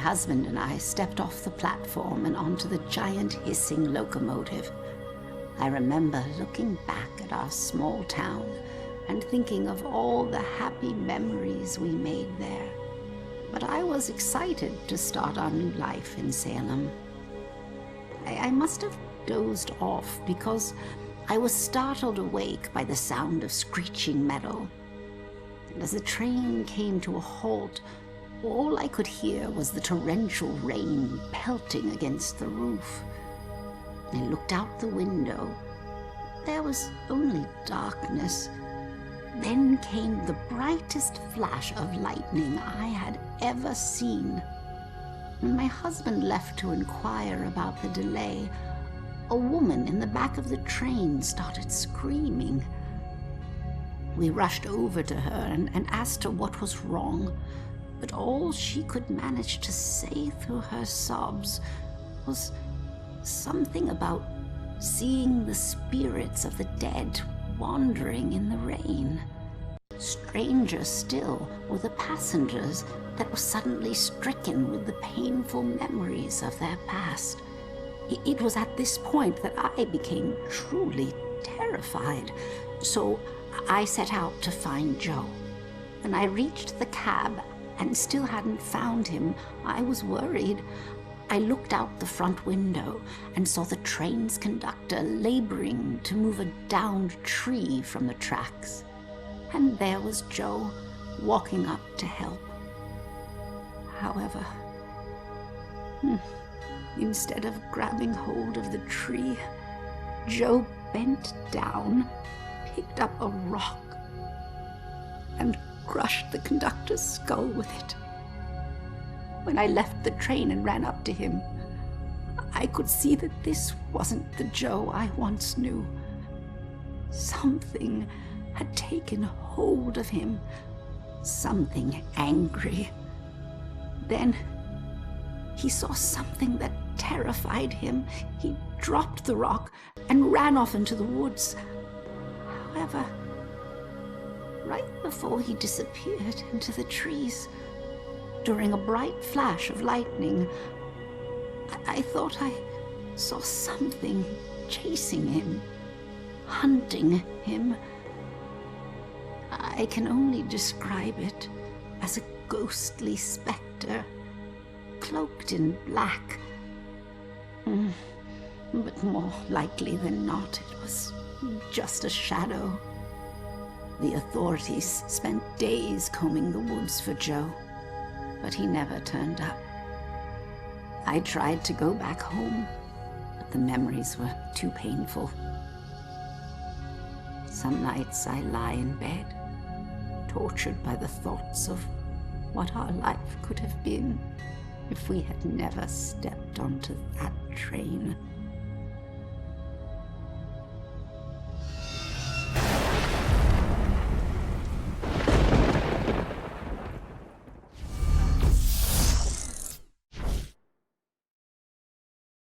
husband and I stepped off the platform and onto the giant hissing locomotive. I remember looking back at our small town and thinking of all the happy memories we made there. But I was excited to start our new life in Salem. I must have dozed off because I was startled awake by the sound of screeching metal. And as the train came to a halt, all I could hear was the torrential rain pelting against the roof. I looked out the window. There was only darkness. Then came the brightest flash of lightning I had ever seen. When my husband left to inquire about the delay, a woman in the back of the train started screaming. We rushed over to her and asked her what was wrong, but all she could manage to say through her sobs was something about seeing the spirits of the dead wandering in the rain. Stranger still were the passengers that were suddenly stricken with the painful memories of their past. It was at this point that I became truly terrified, so I set out to find Joe. When I reached the cab and still hadn't found him, I was worried. I looked out the front window and saw the train's conductor laboring to move a downed tree from the tracks. And there was Joe walking up to help. However, instead of grabbing hold of the tree, Joe bent down, picked up a rock, and crushed the conductor's skull with it. When I left the train and ran up to him, I could see that this wasn't the Joe I once knew. Something had taken hold of him, something angry. Then he saw something that terrified him. He dropped the rock and ran off into the woods. However, right before he disappeared into the trees, during a bright flash of lightning, I thought I saw something chasing him, hunting him. I can only describe it as a ghostly specter, cloaked in black. But more likely than not, it was just a shadow. The authorities spent days combing the woods for Joe, but he never turned up. I tried to go back home, but the memories were too painful. Some nights I lie in bed, tortured by the thoughts of what our life could have been if we had never stepped onto that train.